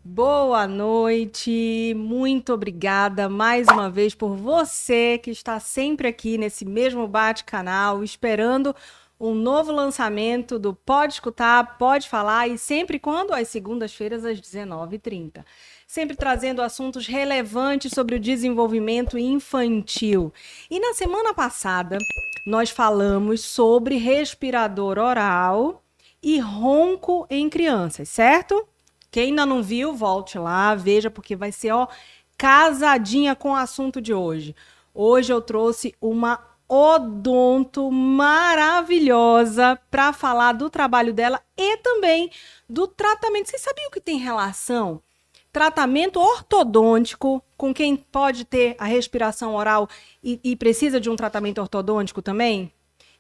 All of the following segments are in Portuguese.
Boa noite, muito obrigada mais uma vez por você que está sempre aqui nesse mesmo bate-canal, esperando um novo lançamento do Pode Escutar, Pode Falar e sempre quando? Às segundas-feiras, às 19h30. Sempre trazendo assuntos relevantes sobre o desenvolvimento infantil. E na semana passada, nós falamos sobre respirador oral e ronco em crianças, certo? Quem ainda não viu, volte lá, veja, porque vai ser, ó, casadinha com o assunto de hoje. Hoje eu trouxe uma odonto maravilhosa para falar do trabalho dela e também do tratamento. Vocês sabiam que tem relação? Tratamento ortodôntico com quem pode ter a respiração oral e precisa de um tratamento ortodôntico também?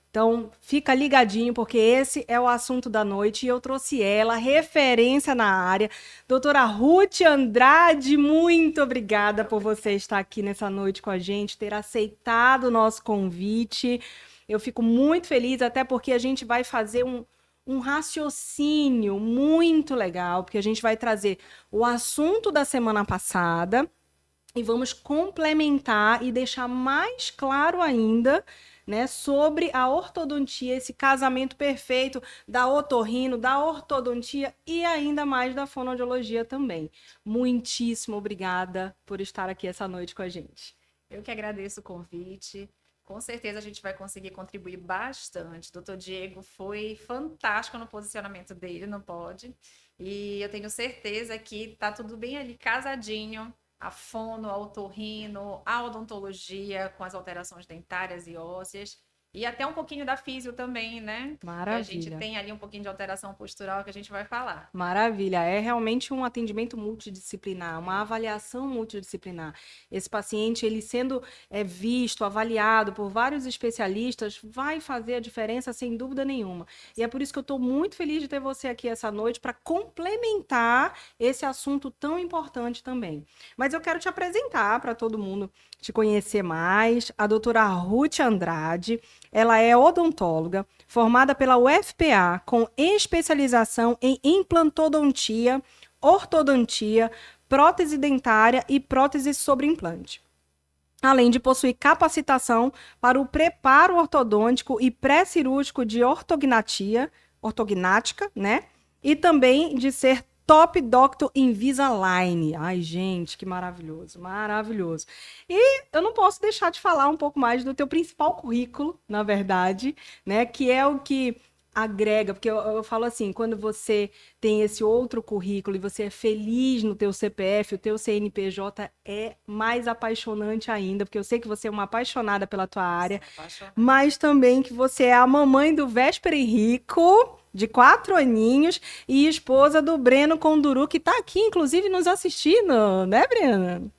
Então, fica ligadinho, porque esse é o assunto da noite e eu trouxe ela, referência na área. Doutora Ruth Andrade, muito obrigada por você estar aqui nessa noite com a gente, ter aceitado o nosso convite. Eu fico muito feliz, até porque a gente vai fazer um raciocínio muito legal, porque a gente vai trazer o assunto da semana passada e vamos complementar e deixar mais claro ainda, né, sobre a ortodontia, esse casamento perfeito da otorrino, da ortodontia e ainda mais da fonoaudiologia também. Muitíssimo obrigada por estar aqui essa noite com a gente. Eu que agradeço o convite. Com certeza a gente vai conseguir contribuir bastante. Doutor Diego foi fantástico no posicionamento dele, não pode. E eu tenho certeza que tá tudo bem ali casadinho. A fono, a otorrino, a odontologia com as alterações dentárias e ósseas. E até um pouquinho da físio também, né? Que a gente Maravilha. tem ali um pouquinho de alteração postural que a gente vai falar. Maravilha, é realmente um atendimento multidisciplinar, uma É. avaliação multidisciplinar. Esse paciente, ele sendo visto, avaliado por vários especialistas, vai fazer a diferença sem dúvida nenhuma. E é por isso que eu estou muito feliz de ter você aqui essa noite para complementar esse assunto tão importante também. Mas eu quero te apresentar para todo mundo te conhecer mais, a doutora Ruth Andrade. Ela é odontóloga, formada pela UFPA, com especialização em implantodontia, ortodontia, prótese dentária e prótese sobre implante. Além de possuir capacitação para o preparo ortodôntico e pré-cirúrgico de ortognática, né? E também de ser Top Doctor Invisalign. Ai, gente, que maravilhoso, maravilhoso. E eu não posso deixar de falar um pouco mais do teu principal currículo, na verdade, né? Que é o que agrega, porque eu falo assim, quando você tem esse outro currículo e você é feliz no teu CPF, o teu CNPJ é mais apaixonante ainda, porque eu sei que você é uma apaixonada pela tua área, Sou apaixonada. mas também que você é a mamãe do Vésper Henrico, de 4 aninhos, e esposa do Breno Conduru, que está aqui, inclusive, nos assistindo, né, Breno?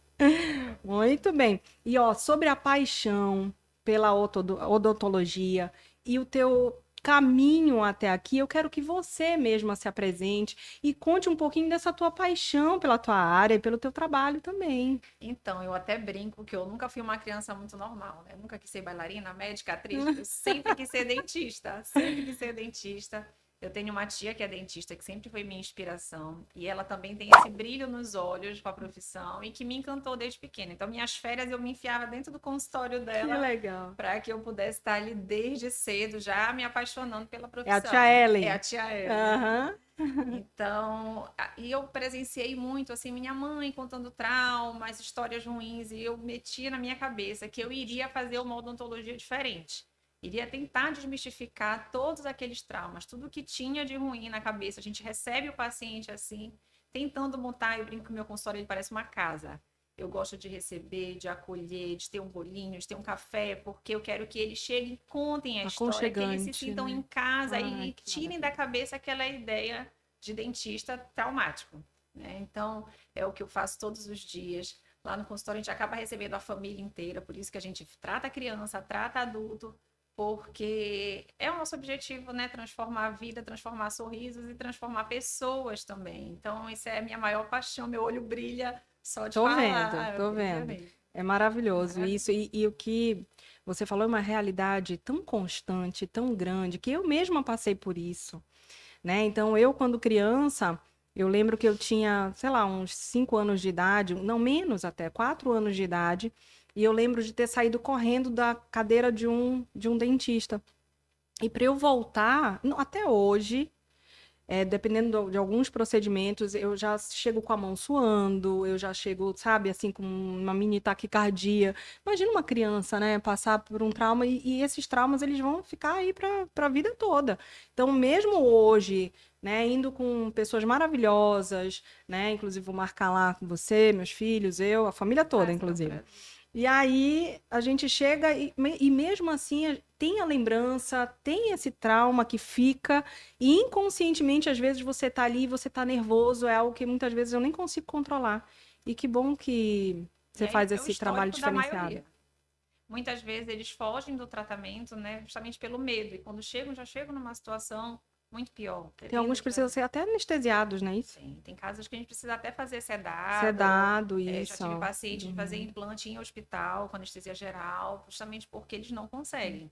Muito bem. E, ó, sobre a paixão pela odontologia e o teu caminho até aqui, eu quero que você mesma se apresente e conte um pouquinho dessa tua paixão pela tua área e pelo teu trabalho também. Então, eu até brinco que eu nunca fui uma criança muito normal, né? Eu nunca quis ser bailarina, médica, atriz. Eu sempre quis ser dentista, sempre quis ser dentista. Eu tenho uma tia que é dentista, que sempre foi minha inspiração. E ela também tem esse brilho nos olhos com a profissão e que me encantou desde pequena. Então, minhas férias eu me enfiava dentro do consultório Que dela legal. para que eu pudesse estar ali desde cedo, já me apaixonando pela É a tia profissão. É a Ellen. tia Ellen, né? Aham. Então, e eu presenciei muito, assim, minha mãe contando traumas, histórias ruins, e eu metia na minha cabeça que eu iria fazer uma odontologia diferente. Iria tentar desmistificar todos aqueles traumas, tudo que tinha de ruim na cabeça. A gente recebe o paciente assim, tentando montar. Eu brinco que o meu consultório ele parece uma casa. Eu gosto de receber, de acolher, de ter um bolinho, de ter um café, porque eu quero que eles cheguem, contem a história, que eles se Aconchegante, sintam em né? casa Ai, e que tirem da maravilha. cabeça aquela ideia de dentista traumático, né? Então, é o que eu faço todos os dias. Lá no consultório, a gente acaba recebendo a família inteira, por isso que a gente trata a criança, trata adulto, porque é o nosso objetivo, né? Transformar a vida, transformar sorrisos e transformar pessoas também. Então, isso é a minha maior paixão, meu olho brilha só de Tô vendo, falar, tô brilha vendo. mesmo. É maravilhoso Maravilha. isso. E o que você falou é uma realidade tão constante, tão grande, que eu mesma passei por isso, né? Então, eu, quando criança, Eu lembro que eu tinha, sei lá, uns 5 anos de idade, não menos até, 4 anos de idade, e eu lembro de ter saído correndo da cadeira de um dentista. E para eu voltar, até hoje, dependendo de alguns procedimentos, eu já chego com a mão suando, eu já chego, sabe, assim, com uma mini taquicardia. Imagina uma criança, né, passar por um trauma e esses traumas, eles vão ficar aí para a vida toda. Então, mesmo hoje, né, indo com pessoas maravilhosas, né, inclusive vou marcar lá com você, meus filhos, eu, a família toda, inclusive. E aí a gente chega e mesmo assim tem a lembrança, tem esse trauma que fica, e inconscientemente, às vezes, você tá ali, você tá nervoso, é algo que muitas vezes eu nem consigo controlar. E que bom que você faz É o esse trabalho histórico da diferenciado. maioria. Muitas vezes eles fogem do tratamento, né, justamente pelo medo. E quando chegam, já chegam numa situação muito pior. Tem alguns que precisam ser até anestesiados, não é isso? Tem casos que a gente precisa até fazer sedado. Sedado, Já isso. tive paciente de fazer implante em hospital com anestesia geral, justamente porque eles não conseguem.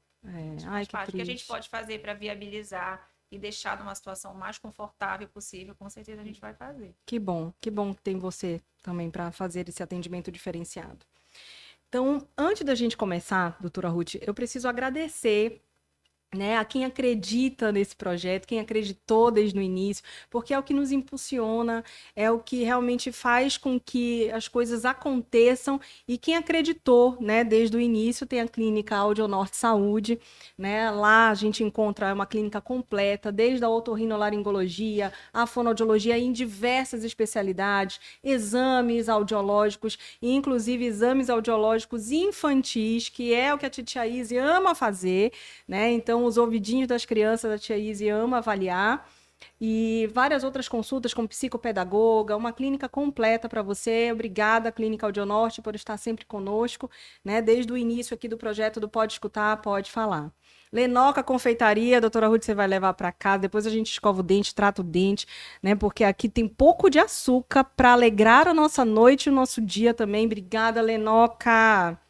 Isso Ai, faz que parte. O que a gente triste. pode fazer para viabilizar e deixar numa situação mais confortável possível, com certeza a gente vai fazer. Que bom que tem você também para fazer esse atendimento diferenciado. Então, antes da gente começar, doutora Ruth, eu preciso agradecer, né, a quem acredita nesse projeto, quem acreditou desde o início, porque é o que nos impulsiona, é o que realmente faz com que as coisas aconteçam, e quem acreditou, né, desde o início tem a clínica Audionorte Saúde, né, lá a gente encontra uma clínica completa, desde a otorrinolaringologia, a fonoaudiologia em diversas especialidades, exames audiológicos, e inclusive exames audiológicos infantis, que é o que a Titia Izzy ama fazer, né, então os ouvidinhos das crianças, a tia Izzy ama avaliar. E várias outras consultas com psicopedagoga, uma clínica completa para você. Obrigada, Clínica Audionorte, por estar sempre conosco, né? Desde o início aqui do projeto do Pode Escutar, Pode Falar. Lenoca Confeitaria, doutora Ruth, você vai levar para casa. Depois a gente escova o dente, trata o dente, né? Porque aqui tem pouco de açúcar para alegrar a nossa noite e o nosso dia também. Obrigada, Lenoca.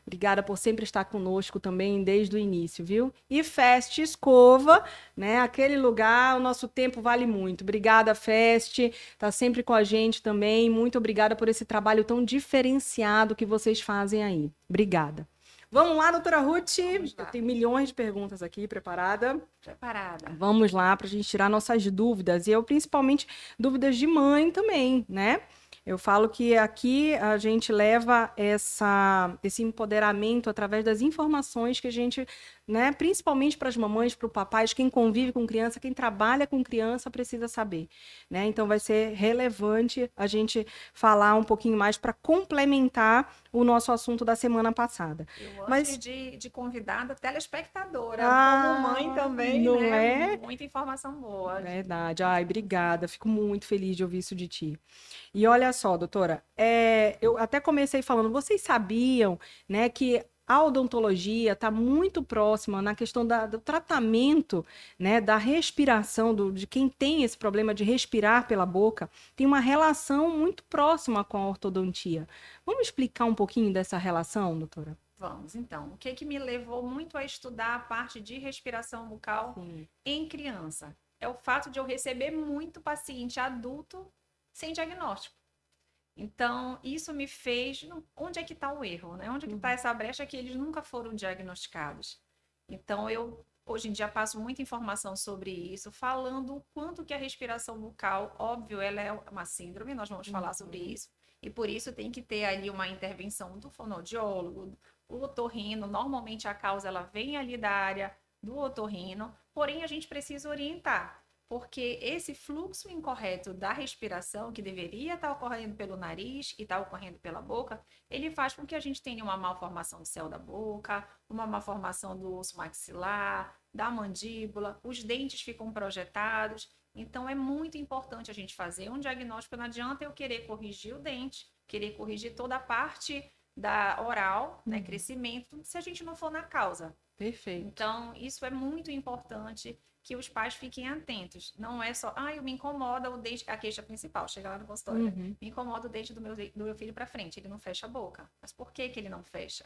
Obrigada por sempre estar conosco também desde o início, viu? E Fest Escova, né? Aquele lugar, o nosso tempo vale muito. Obrigada, Fest, tá sempre com a gente também. Muito obrigada por esse trabalho tão diferenciado que vocês fazem aí. Obrigada. Vamos lá, doutora Ruth. Eu tenho milhões de perguntas aqui preparada. Preparada. Vamos lá para a gente tirar nossas dúvidas. E eu, principalmente, dúvidas de mãe também, né? Eu falo que aqui a gente leva esse empoderamento através das informações que a gente, né, principalmente para as mamães, para o papai, quem convive com criança, quem trabalha com criança precisa saber, né? Então vai ser relevante a gente falar um pouquinho mais para complementar o nosso assunto da semana passada. Eu antes de convidada, telespectadora, como mãe também, não né? é? Muita informação boa. Verdade. Ai, obrigada. Fico muito feliz de ouvir isso de ti. E olha só, doutora, eu até comecei falando, vocês sabiam, né, que a odontologia está muito próxima na questão do tratamento, né, da respiração, de quem tem esse problema de respirar pela boca, tem uma relação muito próxima com a ortodontia. Vamos explicar um pouquinho dessa relação, doutora? Vamos, então. O que me levou muito a estudar a parte de respiração bucal em criança? É o fato de eu receber muito paciente adulto sem diagnóstico. Então, isso me fez... Onde é que está o erro, né? Onde é que está essa brecha que eles nunca foram diagnosticados? Então, eu, hoje em dia, passo muita informação sobre isso, falando o quanto que a respiração bucal, óbvio, ela é uma síndrome, nós vamos falar sobre isso, e por isso tem que ter ali uma intervenção do fonoaudiólogo, o otorrino. Normalmente, a causa, ela vem ali da área do otorrino, porém, a gente precisa orientar. Porque esse fluxo incorreto da respiração, que deveria estar ocorrendo pelo nariz e está ocorrendo pela boca, ele faz com que a gente tenha uma malformação do céu da boca, uma malformação do osso maxilar, da mandíbula, os dentes ficam projetados. Então, é muito importante a gente fazer um diagnóstico. Não adianta eu querer corrigir o dente, querer corrigir toda a parte da oral, né, crescimento, se a gente não for na causa. Perfeito. Então, isso é muito importante que os pais fiquem atentos. Não é só, eu me incomoda o dente, a queixa principal, chega lá no consultório, me incomoda o dente do meu filho para frente, ele não fecha a boca. Mas por que ele não fecha?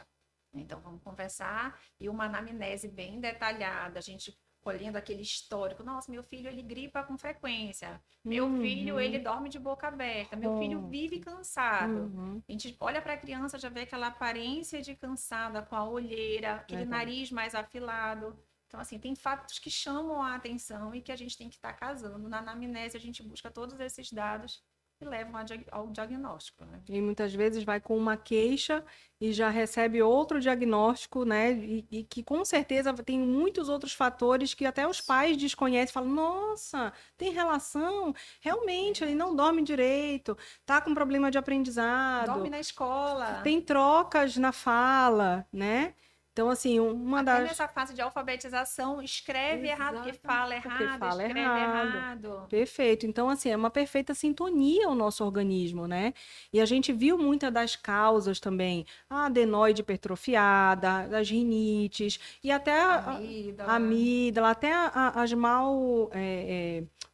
Então, vamos conversar e uma anamnese bem detalhada, a gente colhendo aquele histórico. Nossa, meu filho, ele gripa com frequência. Meu filho, ele dorme de boca aberta. Meu filho vive cansado. A gente olha para a criança, já vê aquela aparência de cansada, com a olheira, aquele nariz mais afilado. Então, assim, tem fatos que chamam a atenção e que a gente tem que estar casando. Na anamnese, a gente busca todos esses dados que levam ao diagnóstico, né? E muitas vezes vai com uma queixa e já recebe outro diagnóstico, né? E que com certeza tem muitos outros fatores que até os pais desconhecem, falam, nossa, tem relação? Realmente, ele não dorme direito, tá com problema de aprendizado. Dorme na escola. Tem trocas na fala, né? Então, assim, Até nessa fase de alfabetização, escreve errado, porque fala errado, escreve errado. Perfeito. Então, assim, é uma perfeita sintonia o nosso organismo, né? E a gente viu muitas das causas também. A adenoide hipertrofiada, as rinites, e até a amígdala, até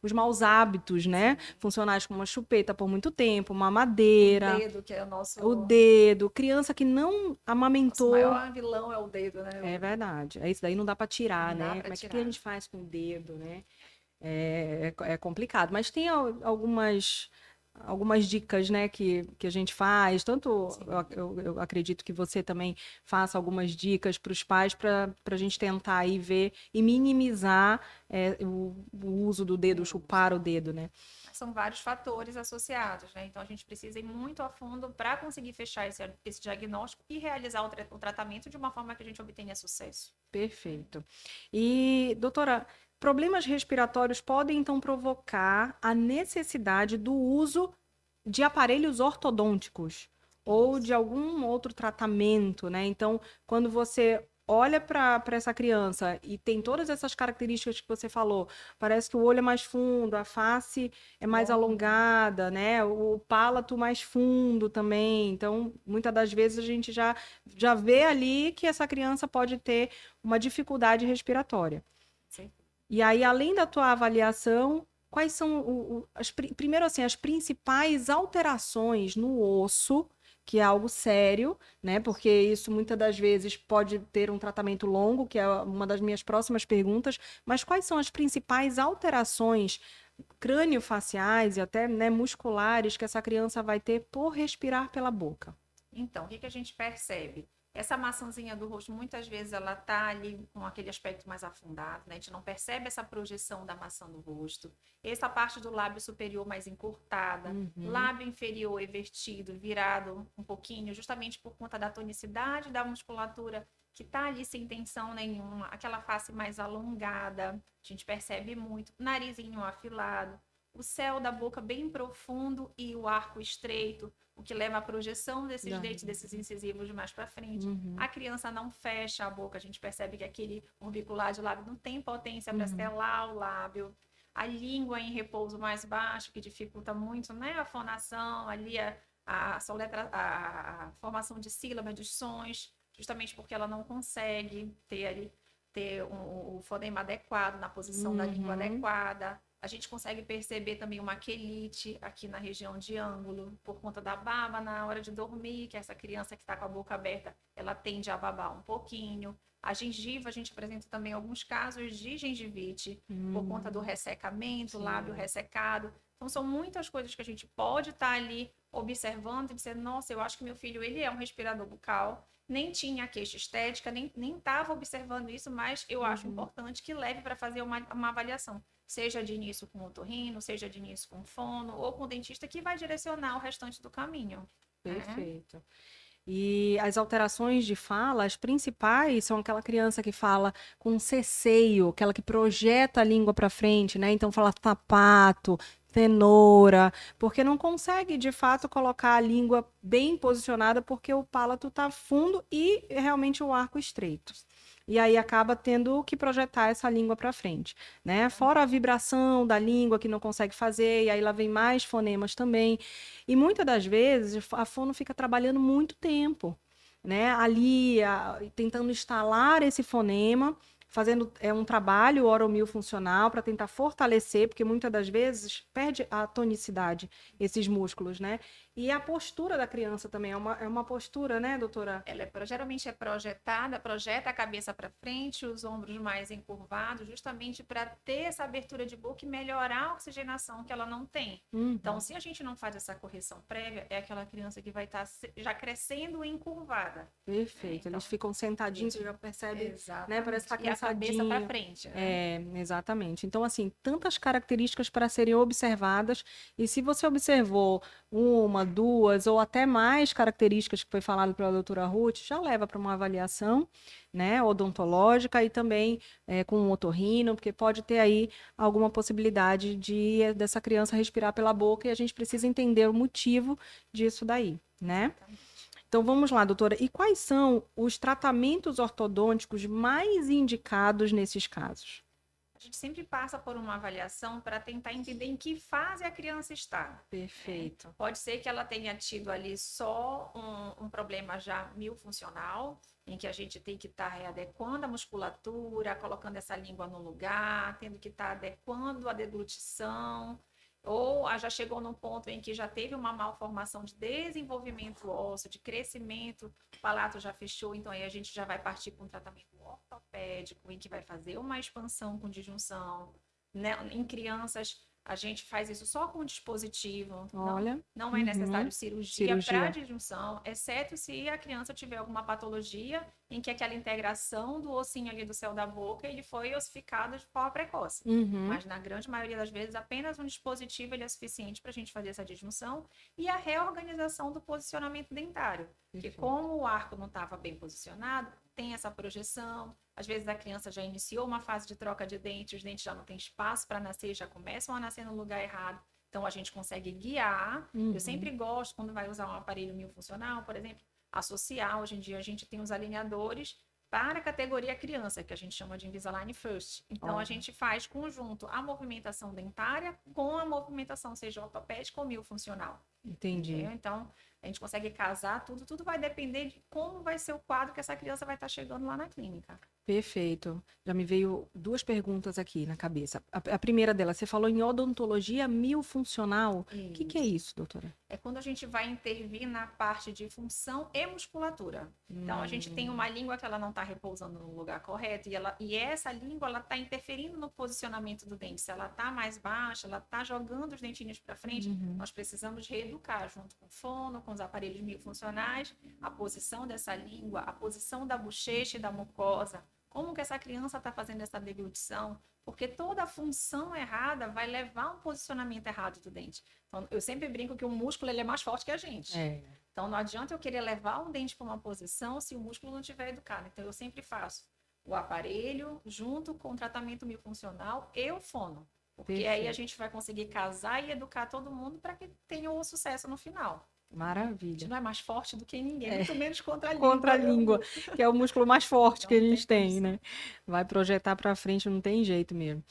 os maus hábitos, né? Sim. Funcionais como uma chupeta por muito tempo, mamadeira. O dedo, que é o nosso... O dedo. Criança que não amamentou. O maior vilão é o dedo, né? É verdade. Isso daí não dá para tirar, né? Como é que a gente faz com o dedo, né? É complicado. Mas tem algumas dicas, né, que a gente faz. Tanto eu acredito que você também faça algumas dicas para os pais para a gente tentar aí ver e minimizar o uso do dedo, chupar o dedo, né? São vários fatores associados, né? Então a gente precisa ir muito a fundo para conseguir fechar esse diagnóstico e realizar o tratamento de uma forma que a gente obtenha sucesso. Perfeito. E, doutora, problemas respiratórios podem então provocar a necessidade do uso de aparelhos ortodônticos ou de algum outro tratamento, né? Então, quando você olha para essa criança e tem todas essas características que você falou, parece que o olho é mais fundo, a face é mais alongada, né? O palato mais fundo também. Então, muitas das vezes a gente já vê ali que essa criança pode ter uma dificuldade respiratória. Sim. E aí, além da tua avaliação, quais são primeiro assim, as principais alterações no osso, que é algo sério, né? Porque isso muitas das vezes pode ter um tratamento longo, que é uma das minhas próximas perguntas, mas quais são as principais alterações crâniofaciais e até, né, musculares que essa criança vai ter por respirar pela boca? Então, o que a gente percebe? Essa maçãzinha do rosto, muitas vezes, ela tá ali com aquele aspecto mais afundado, né? A gente não percebe essa projeção da maçã do rosto. Essa parte do lábio superior mais encurtada, lábio inferior evertido, virado um pouquinho, justamente por conta da tonicidade da musculatura que tá ali sem tensão nenhuma. Aquela face mais alongada, a gente percebe muito. Narizinho afilado. O céu da boca bem profundo e o arco estreito, o que leva à projeção desses dentes, desses incisivos mais para frente. A criança não fecha a boca, a gente percebe que aquele orbicular de lábio não tem potência para selar o lábio. A língua em repouso mais baixo, que dificulta muito, né, a fonação, ali a formação de sílabas, de sons, justamente porque ela não consegue ter o fonema adequado, na posição da língua adequada. A gente consegue perceber também uma quelite aqui na região de ângulo, por conta da baba na hora de dormir, que essa criança que está com a boca aberta, ela tende a babar um pouquinho. A gengiva, a gente apresenta também alguns casos de gengivite, por conta do ressecamento, lábio ressecado. Então, são muitas coisas que a gente pode estar ali observando e dizer, nossa, eu acho que meu filho, ele é um respirador bucal, nem tinha queixa estética, nem estava observando isso, mas eu acho importante que leve para fazer uma avaliação. Seja de início com o otorrino, seja de início com o fono, ou com o dentista, que vai direcionar o restante do caminho. Perfeito. E as alterações de fala, as principais, são aquela criança que fala com ceceio, aquela que projeta a língua para frente, né? Então fala sapato, cenoura, porque não consegue, de fato, colocar a língua bem posicionada, porque o palato está fundo e realmente o arco estreito. E aí acaba tendo que projetar essa língua para frente, né? Fora a vibração da língua que não consegue fazer, e aí lá vem mais fonemas também. E muitas das vezes a fono fica trabalhando muito tempo, né? Ali, tentando instalar esse fonema, fazendo um trabalho oromiofuncional para tentar fortalecer, porque muitas das vezes perde a tonicidade, esses músculos, né? E a postura da criança também é uma postura, né, doutora? Ela geralmente é projetada, projeta a cabeça para frente, os ombros mais encurvados, justamente para ter essa abertura de boca e melhorar a oxigenação que ela não tem. Então, se a gente não faz essa correção prévia, é aquela criança que vai estar já crescendo encurvada. Perfeito. Então, eles ficam sentadinhos, você já percebe, né? Parece que tá cansadinho. E a cabeça para frente, né? Exatamente. Então, assim, tantas características para serem observadas. E se você observou uma, duas ou até mais características que foi falado pela doutora Ruth, já leva para uma avaliação, né, odontológica e também com um otorrino, porque pode ter aí alguma possibilidade dessa criança respirar pela boca e a gente precisa entender o motivo disso daí, né? Exatamente. Então vamos lá, doutora. E quais são os tratamentos ortodônticos mais indicados nesses casos? A gente sempre passa por uma avaliação para tentar entender em que fase a criança está. Perfeito. Pode ser que ela tenha tido ali só um problema já miofuncional, em que a gente tem que estar readequando a musculatura, colocando essa língua no lugar, tendo que estar adequando a deglutição, ou já chegou num ponto em que já teve uma malformação de desenvolvimento ósseo, de crescimento, o palato já fechou, então aí a gente já vai partir para um tratamento ortopédico, em que vai fazer uma expansão com disjunção, né? Em crianças, a gente faz isso só com dispositivo. Olha. Não é necessário cirurgia para disjunção, exceto se a criança tiver alguma patologia em que aquela integração do ossinho ali do céu da boca, ele foi ossificado de forma precoce. Mas na grande maioria das vezes, apenas um dispositivo ele é suficiente para a gente fazer essa disjunção e a reorganização do posicionamento dentário. Porque como o arco não estava bem posicionado, tem essa projeção. Às vezes a criança já iniciou uma fase de troca de dentes, os dentes já não têm espaço para nascer, já começam a nascer no lugar errado. Então a gente consegue guiar. Eu sempre gosto, quando vai usar um aparelho miofuncional, por exemplo, associar. Hoje em dia a gente tem os alinhadores para a categoria criança, que a gente chama de Invisalign First. Então a gente faz conjunto a movimentação dentária com a movimentação, seja ortopédica ou miofuncional. Entendi. Entendeu? Então a gente consegue casar tudo vai depender de como vai ser o quadro que essa criança vai estar chegando lá na clínica. Perfeito. Já me veio duas perguntas aqui na cabeça. A primeira dela, você falou em odontologia miofuncional. O que é isso, doutora? É quando a gente vai intervir na parte de função e musculatura. Então, a gente tem uma língua que ela não está repousando no lugar correto e essa língua ela está interferindo no posicionamento do dente. Se ela está mais baixa, ela está jogando os dentinhos para frente, nós precisamos reeducar junto com o fono, com os aparelhos miofuncionais, a posição dessa língua, a posição da bochecha e da mucosa. Como que essa criança está fazendo essa deglutição? Porque toda a função errada vai levar a um posicionamento errado do dente. Então, eu sempre brinco que o músculo ele é mais forte que a gente. Então, não adianta eu querer levar um dente para uma posição se o músculo não estiver educado. Então, eu sempre faço o aparelho junto com o tratamento miofuncional e o fono. Porque aí a gente vai conseguir casar e educar todo mundo para que tenha o sucesso no final. Maravilha. A gente não é mais forte do que ninguém, muito menos contra a língua. Contra a língua, que é o músculo mais forte que a gente tem, né? Vai projetar para frente, não tem jeito mesmo.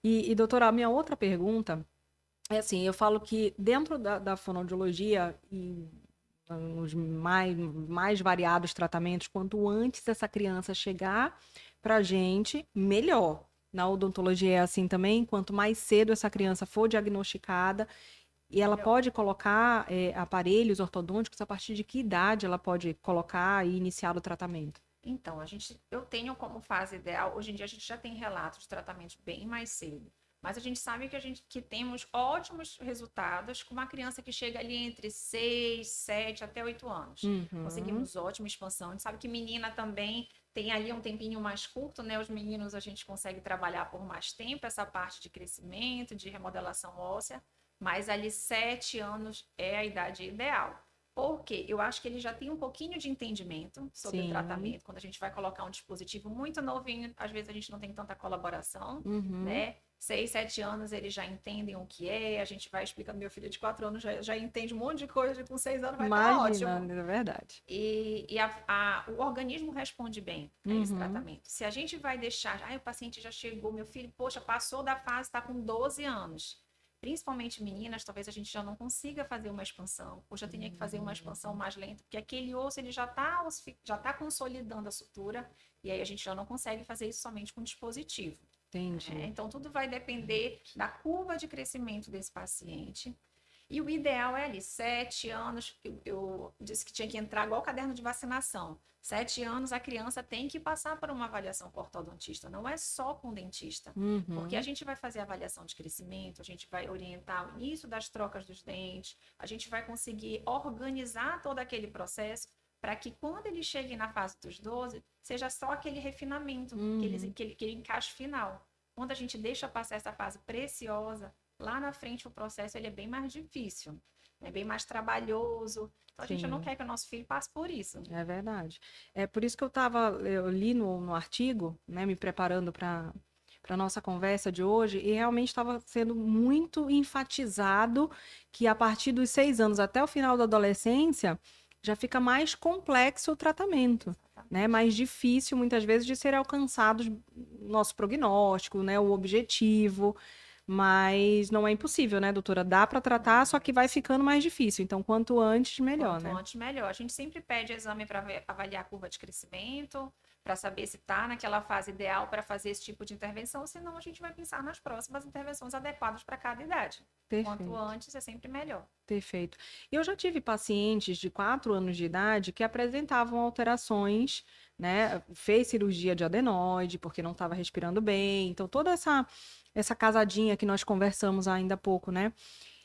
E, doutora, a minha outra pergunta é assim, eu falo que dentro da fonoaudiologia e nos mais variados tratamentos, quanto antes essa criança chegar para a gente, melhor. Na odontologia é assim também, quanto mais cedo essa criança for diagnosticada, e ela pode colocar aparelhos ortodônticos a partir de que idade ela pode colocar e iniciar o tratamento? Então, eu tenho como fase ideal, hoje em dia a gente já tem relatos de tratamentos bem mais cedo, mas a gente sabe que temos ótimos resultados com uma criança que chega ali entre 6, 7 até 8 anos. Conseguimos ótima expansão. A gente sabe que menina também tem ali um tempinho mais curto, né? Os meninos a gente consegue trabalhar por mais tempo essa parte de crescimento, de remodelação óssea. Mas ali 7 anos é a idade ideal. Porque eu acho que ele já tem um pouquinho de entendimento sobre o tratamento. Quando a gente vai colocar um dispositivo muito novinho, às vezes a gente não tem tanta colaboração, né? 6, 7 anos eles já entendem o que é, a gente vai explicando, meu filho de 4 anos já entende um monte de coisa, com 6 anos vai estar ótimo. É verdade. E o organismo responde bem a esse tratamento. Se a gente vai deixar, o paciente já chegou, meu filho, poxa, passou da fase, está com 12 anos. principalmente meninas, talvez a gente já não consiga fazer uma expansão, ou já tenha que fazer uma expansão mais lenta, porque aquele osso ele já tá consolidando a sutura, e aí a gente já não consegue fazer isso somente com dispositivo. Entendi. Então, tudo vai depender da curva de crescimento desse paciente. E o ideal é ali, 7 anos, eu disse que tinha que entrar igual o caderno de vacinação. 7 anos a criança tem que passar por uma avaliação com ortodontista, não é só com o dentista. Porque a gente vai fazer avaliação de crescimento, a gente vai orientar o início das trocas dos dentes, a gente vai conseguir organizar todo aquele processo para que quando ele chegue na fase dos 12, seja só aquele refinamento, aquele encaixe final. Quando a gente deixa passar essa fase preciosa, lá na frente o processo ele é bem mais difícil, é bem mais trabalhoso. Então a gente não quer que o nosso filho passe por isso. É verdade. É por isso que eu li no artigo, né, me preparando para a nossa conversa de hoje, e realmente estava sendo muito enfatizado que a partir dos 6 anos até o final da adolescência já fica mais complexo o tratamento, né? Mais difícil muitas vezes de ser alcançado nosso prognóstico, né, o objetivo. Mas não é impossível, né, doutora? Dá para tratar, só que vai ficando mais difícil. Então, quanto antes, melhor, né? Quanto antes, melhor. A gente sempre pede exame para avaliar a curva de crescimento, para saber se está naquela fase ideal para fazer esse tipo de intervenção, senão a gente vai pensar nas próximas intervenções adequadas para cada idade. Perfeito. Quanto antes, é sempre melhor. Perfeito. Eu já tive pacientes de 4 anos de idade que apresentavam alterações, né? Fez cirurgia de adenoide porque não estava respirando bem. Então, toda essa casadinha que nós conversamos ainda há pouco, né?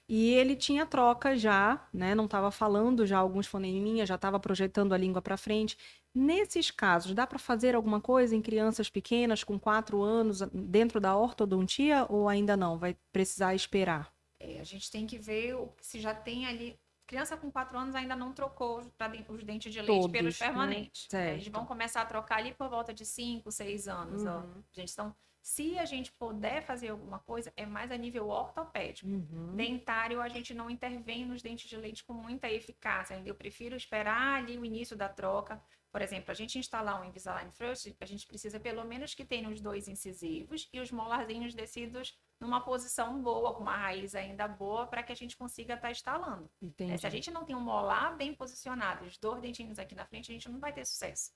E ele tinha troca já, né? Não estava falando já alguns foneminhas, já estava projetando a língua para frente. Nesses casos, dá para fazer alguma coisa em crianças pequenas com 4 anos dentro da ortodontia ou ainda não? Vai precisar esperar? A gente tem que ver se já tem ali. Criança com 4 anos ainda não trocou os dentes de leite Todos, pelos né? permanentes. Certo. Eles vão começar a trocar ali por volta de 5, 6 anos. Ó. Gente, então, se a gente puder fazer alguma coisa, é mais a nível ortopédico. Dentário, a gente não intervém nos dentes de leite com muita eficácia. Eu prefiro esperar ali o início da troca. Por exemplo, a gente instalar um Invisalign First, a gente precisa pelo menos que tenha os 2 incisivos e os molarzinhos descidos numa posição boa, com uma raiz ainda boa, para que a gente consiga estar instalando. Se a gente não tem um molar bem posicionado, os 2 dentinhos aqui na frente, a gente não vai ter sucesso.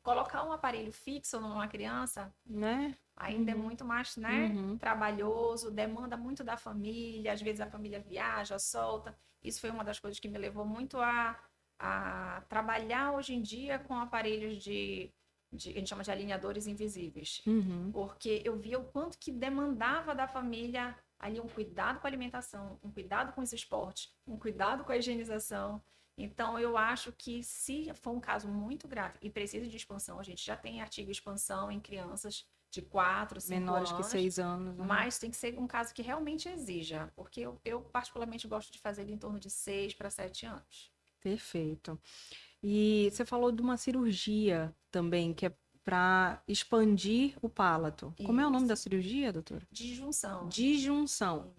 Colocar um aparelho fixo numa criança, né? Ainda é muito mais, né, trabalhoso, demanda muito da família, às vezes a família viaja, solta. Isso foi uma das coisas que me levou muito a trabalhar hoje em dia com aparelhos a gente chama de alinhadores invisíveis. Porque eu via o quanto que demandava da família ali um cuidado com a alimentação, um cuidado com os esportes, um cuidado com a higienização. Então, eu acho que se for um caso muito grave e precisa de expansão, a gente já tem artigo de expansão em crianças de 4, 5 Menores anos. que 6 anos. Mas tem que ser um caso que realmente exija, porque eu particularmente gosto de fazer ele em torno de 6 para 7 anos. Perfeito. E você falou de uma cirurgia também, que é para expandir o palato. Como é o nome da cirurgia, doutora? Disjunção. Disjunção.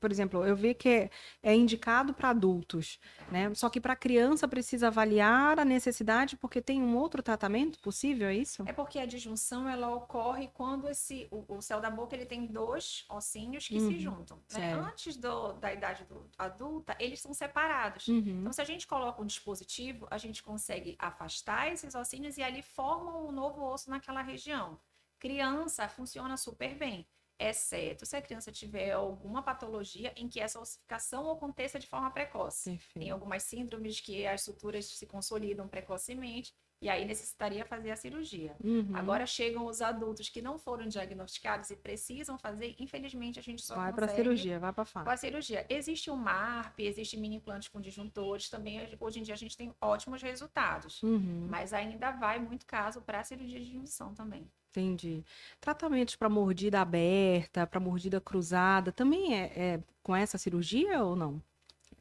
Por exemplo, eu vi que é indicado para adultos, né? Só que para criança precisa avaliar a necessidade porque tem um outro tratamento possível, é isso? É porque a disjunção ela ocorre quando o céu da boca ele tem 2 ossinhos que se juntam. Né? Antes da idade adulta, eles são separados. Então, se a gente coloca um dispositivo, a gente consegue afastar esses ossinhos e ali formam um novo osso naquela região. Criança funciona super bem, exceto se a criança tiver alguma patologia em que essa ossificação aconteça de forma precoce. Perfeito. Tem algumas síndromes que as suturas se consolidam precocemente e aí necessitaria fazer a cirurgia. Agora chegam os adultos que não foram diagnosticados e precisam fazer, infelizmente a gente só vai consegue... para cirurgia, vai para com a cirurgia. Existe o MARP, existe mini implantes com disjuntores, também hoje em dia a gente tem ótimos resultados, mas ainda vai muito caso para a cirurgia de disjunção também. Entendi. Tratamentos para mordida aberta, para mordida cruzada, também é com essa cirurgia ou não?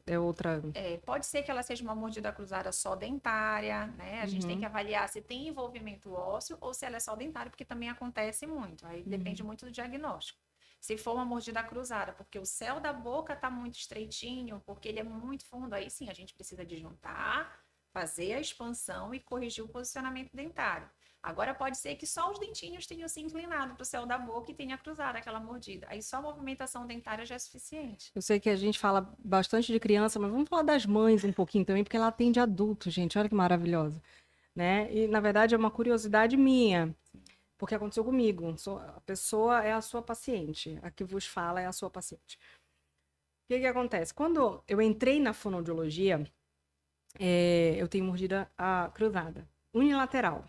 É outra. Pode ser que ela seja uma mordida cruzada só dentária, né? A gente tem que avaliar se tem envolvimento ósseo ou se ela é só dentária, porque também acontece muito. Aí depende muito do diagnóstico. Se for uma mordida cruzada, porque o céu da boca está muito estreitinho, porque ele é muito fundo, aí sim a gente precisa de juntar, fazer a expansão e corrigir o posicionamento dentário. Agora pode ser que só os dentinhos tenham se inclinado para o céu da boca e tenha cruzado aquela mordida. Aí só a movimentação dentária já é suficiente. Eu sei que a gente fala bastante de criança, mas vamos falar das mães um pouquinho também, porque ela atende adulto, gente. Olha que maravilhosa, né? E, na verdade, é uma curiosidade minha, porque aconteceu comigo. A pessoa é a sua paciente. A que vos fala é a sua paciente. O que que acontece? Quando eu entrei na fonoaudiologia, eu tenho mordida cruzada, unilateral,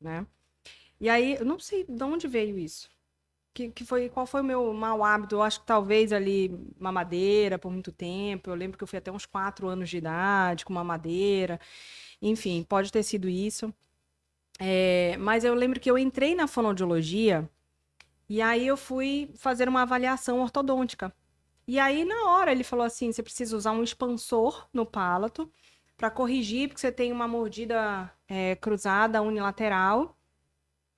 né? E aí, eu não sei de onde veio isso. Qual foi o meu mau hábito? Eu acho que talvez ali mamadeira por muito tempo. Eu lembro que eu fui até uns 4 anos de idade com mamadeira. Enfim, pode ter sido isso. Mas eu lembro que eu entrei na fonoaudiologia e aí eu fui fazer uma avaliação ortodôntica. E aí, na hora, ele falou assim: você precisa usar um expansor no palato para corrigir, porque você tem uma mordida cruzada unilateral.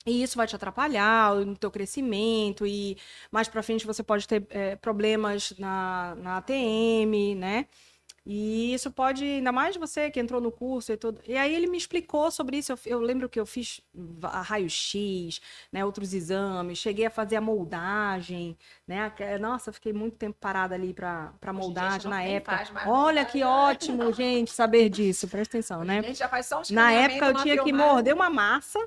E isso vai te atrapalhar no teu crescimento e mais pra frente você pode ter problemas na ATM, né? E isso pode, ainda mais você que entrou no curso e tudo. E aí ele me explicou sobre isso. Eu lembro que eu fiz raio-x, né, outros exames, cheguei a fazer a moldagem, né? Nossa, eu fiquei muito tempo parada ali para moldagem na época. Olha que ótimo, gente, saber disso. Presta atenção, né? A gente já faz só um Na época eu tinha que morder uma massa,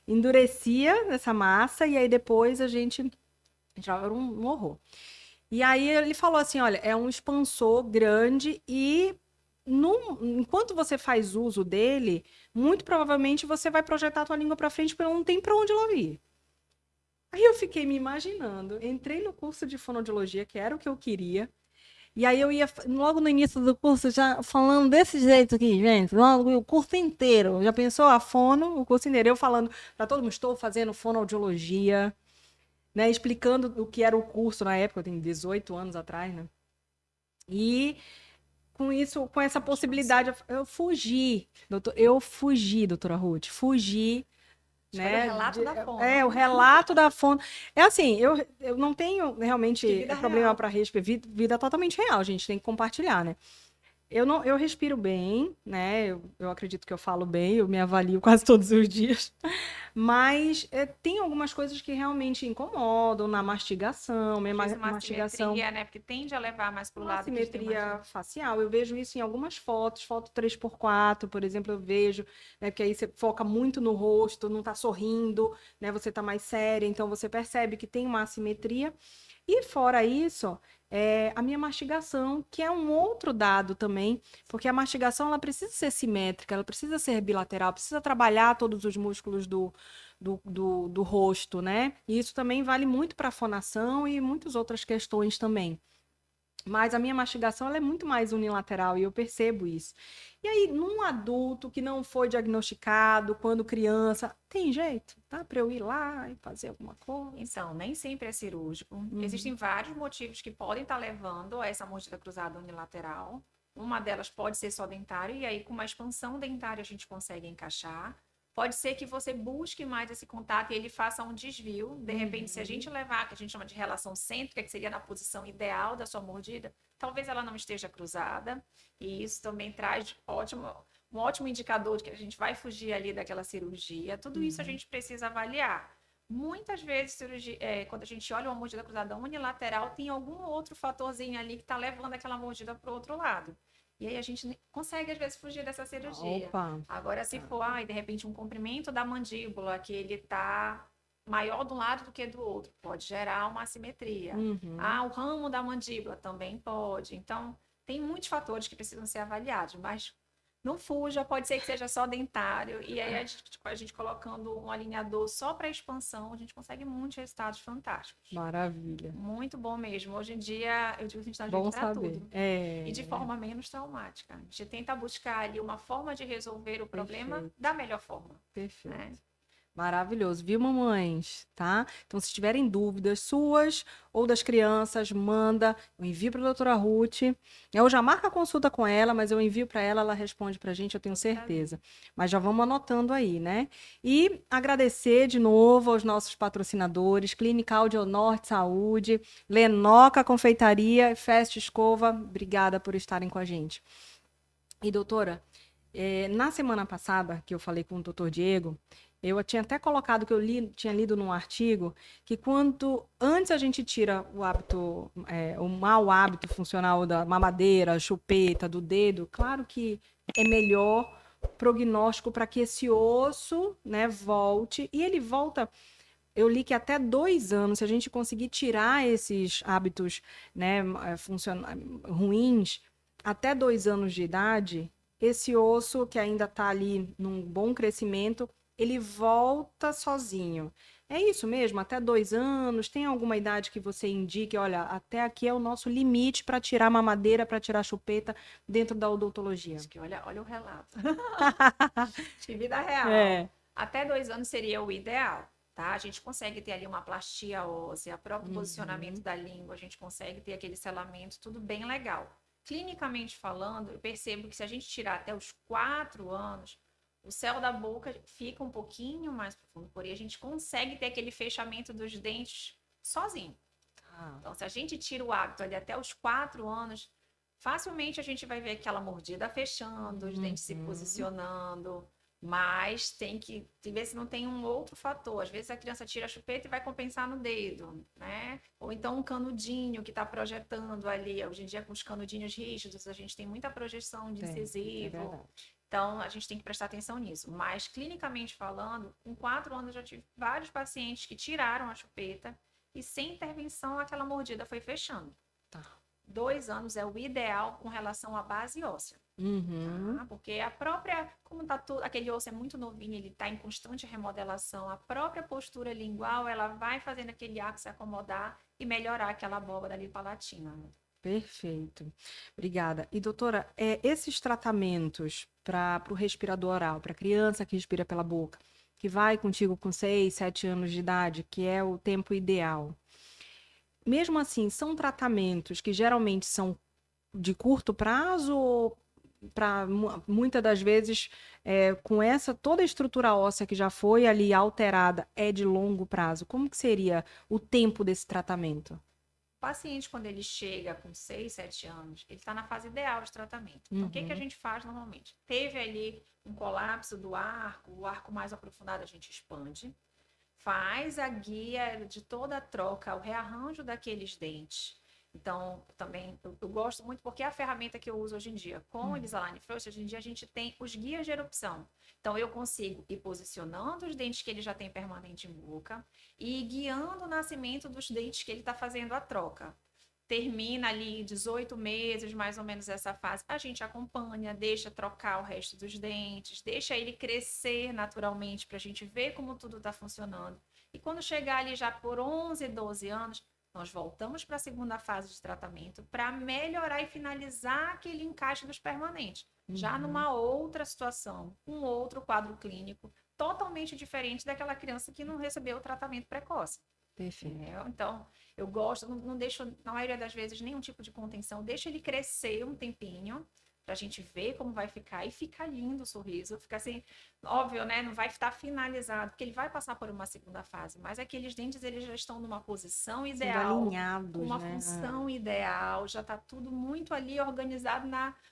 endurecia essa massa e aí depois a gente era um horror. E aí ele falou assim, olha, é um expansor grande e enquanto você faz uso dele, muito provavelmente você vai projetar a tua língua para frente porque não tem para onde ela vir. Aí eu fiquei me imaginando, entrei no curso de fonoaudiologia, que era o que eu queria, e aí eu ia, logo no início do curso, já falando desse jeito aqui, gente, logo o curso inteiro. Já pensou a fono, o curso inteiro? Eu falando para todo mundo, estou fazendo fonoaudiologia, né? Explicando o que era o curso na época, eu tenho 18 anos atrás, né? E com isso, com essa possibilidade, eu fugi, doutora Ruth, fugi. Né? O relato da fono. O relato da fono. É assim, eu não tenho realmente problema para respirar. Vida totalmente real, a gente tem que compartilhar, né? Eu respiro bem, né? Eu acredito que eu falo bem, eu me avalio quase todos os dias. Mas tem algumas coisas que realmente incomodam na mastigação, minha mastigação. Né? Porque tende a levar mais para o lado. Assimetria facial, eu vejo isso em algumas fotos, foto 3x4, por exemplo, eu vejo, né? Porque aí você foca muito no rosto, não tá sorrindo, né? Você tá mais séria, então você percebe que tem uma assimetria. E fora isso, a minha mastigação, que é um outro dado também, porque a mastigação ela precisa ser simétrica, ela precisa ser bilateral, precisa trabalhar todos os músculos do rosto, né? E isso também vale muito para a fonação e muitas outras questões também. Mas a minha mastigação ela é muito mais unilateral e eu percebo isso. E aí, num adulto que não foi diagnosticado quando criança, tem jeito, tá? Para eu ir lá e fazer alguma coisa? Então, nem sempre é cirúrgico. Existem vários motivos que podem estar levando a essa mordida cruzada unilateral. Uma delas pode ser só dentária, e aí com uma expansão dentária a gente consegue encaixar. Pode ser que você busque mais esse contato e ele faça um desvio. De repente, se a gente levar, que a gente chama de relação cêntrica, que seria na posição ideal da sua mordida, talvez ela não esteja cruzada. E isso também traz um ótimo indicador de que a gente vai fugir ali daquela cirurgia. Tudo isso a gente precisa avaliar. Muitas vezes, quando a gente olha uma mordida cruzada unilateral, tem algum outro fatorzinho ali que está levando aquela mordida para o outro lado. E aí a gente consegue, às vezes, fugir dessa cirurgia. Opa. Agora, se for, de repente, um comprimento da mandíbula, que ele está maior de um lado do que do outro, pode gerar uma assimetria. O ramo da mandíbula também pode. Então, tem muitos fatores que precisam ser avaliados, mas não fuja, pode ser que seja só dentário. E aí, a gente colocando um alinhador só para expansão, a gente consegue muitos resultados fantásticos. Maravilha. Muito bom mesmo. Hoje em dia, eu digo que a gente está Bom para saber. tudo. E de forma menos traumática. A gente tenta buscar ali uma forma de resolver o problema da melhor forma. Perfeito. Né? Maravilhoso, viu, mamães? Tá? Então, se tiverem dúvidas suas ou das crianças, manda, eu envio para a doutora Ruth. Eu já marco a consulta com ela, mas eu envio para ela, ela responde para a gente, eu tenho certeza. Mas já vamos anotando aí, né? E agradecer de novo aos nossos patrocinadores, Clínica Audionorte Saúde, Lenoca Confeitaria, Festa Escova, obrigada por estarem com a gente. E, doutora, na semana passada, que eu falei com o doutor Diego, Eu tinha até colocado que tinha lido num artigo que antes a gente tira o hábito, o mau hábito funcional da mamadeira, chupeta, do dedo, claro que é melhor prognóstico para que esse osso, né, volte. E ele volta. Eu li que até 2 anos, se a gente conseguir tirar esses hábitos, né, ruins, até 2 anos de idade, esse osso que ainda está ali num bom crescimento, ele volta sozinho. É isso mesmo? Até 2 anos? Tem alguma idade que você indique? Olha, até aqui é o nosso limite para tirar mamadeira, para tirar chupeta dentro da odontologia. Acho que olha o relato. De vida real. É. Até 2 anos seria o ideal, tá? A gente consegue ter ali uma plastia óssea, próprio posicionamento da língua, a gente consegue ter aquele selamento, tudo bem legal. Clinicamente falando, eu percebo que se a gente tirar até os 4 anos, o céu da boca fica um pouquinho mais profundo, porém a gente consegue ter aquele fechamento dos dentes sozinho. Então, se a gente tira o hábito ali até os 4 anos, facilmente a gente vai ver aquela mordida fechando, os dentes se posicionando, mas tem que ver se não tem um outro fator. Às vezes a criança tira a chupeta e vai compensar no dedo, né? Ou então um canudinho que está projetando ali. Hoje em dia, com os canudinhos rígidos, a gente tem muita projeção de incisivo. Então, a gente tem que prestar atenção nisso. Mas, clinicamente falando, com 4 anos eu já tive vários pacientes que tiraram a chupeta e sem intervenção aquela mordida foi fechando. 2 anos é o ideal com relação à base óssea. Tá? Porque a própria, como tá tudo, aquele osso é muito novinho, ele está em constante remodelação, a própria postura lingual, ela vai fazendo aquele arco se acomodar e melhorar aquela abóbora ali palatina. Perfeito. Obrigada. E, doutora, esses tratamentos para o respirador oral, para criança que respira pela boca, que vai contigo com 6, 7 anos de idade, que é o tempo ideal, mesmo assim, são tratamentos que geralmente são de curto prazo ou para muitas das vezes, com essa toda a estrutura óssea que já foi ali alterada, é de longo prazo? Como que seria o tempo desse tratamento? O paciente, quando ele chega com 6, 7 anos, ele está na fase ideal de tratamento. Então, o que a gente faz normalmente? Teve ali um colapso do arco, o arco mais aprofundado a gente expande, faz a guia de toda a troca, o rearranjo daqueles dentes. Então, também, eu gosto muito porque é a ferramenta que eu uso hoje em dia. Com o Invisalign First, hoje em dia a gente tem os guias de erupção. Então, eu consigo ir posicionando os dentes que ele já tem permanente em boca e ir guiando o nascimento dos dentes que ele está fazendo a troca. Termina ali 18 meses, mais ou menos essa fase. A gente acompanha, deixa trocar o resto dos dentes, deixa ele crescer naturalmente para a gente ver como tudo está funcionando. E quando chegar ali já por 11, 12 anos, nós voltamos para a segunda fase de tratamento para melhorar e finalizar aquele encaixe dos permanentes. Já numa outra situação, um outro quadro clínico, totalmente diferente daquela criança que não recebeu o tratamento precoce. Perfeito. Então, eu gosto, não deixo, na maioria das vezes, nenhum tipo de contenção, deixo ele crescer um tempinho, pra gente ver como vai ficar, e fica lindo o sorriso, fica assim, óbvio, né, não vai estar finalizado, porque ele vai passar por uma segunda fase, mas aqueles dentes, eles já estão numa posição ideal, alinhados, uma né? função ideal, já tá tudo muito ali organizado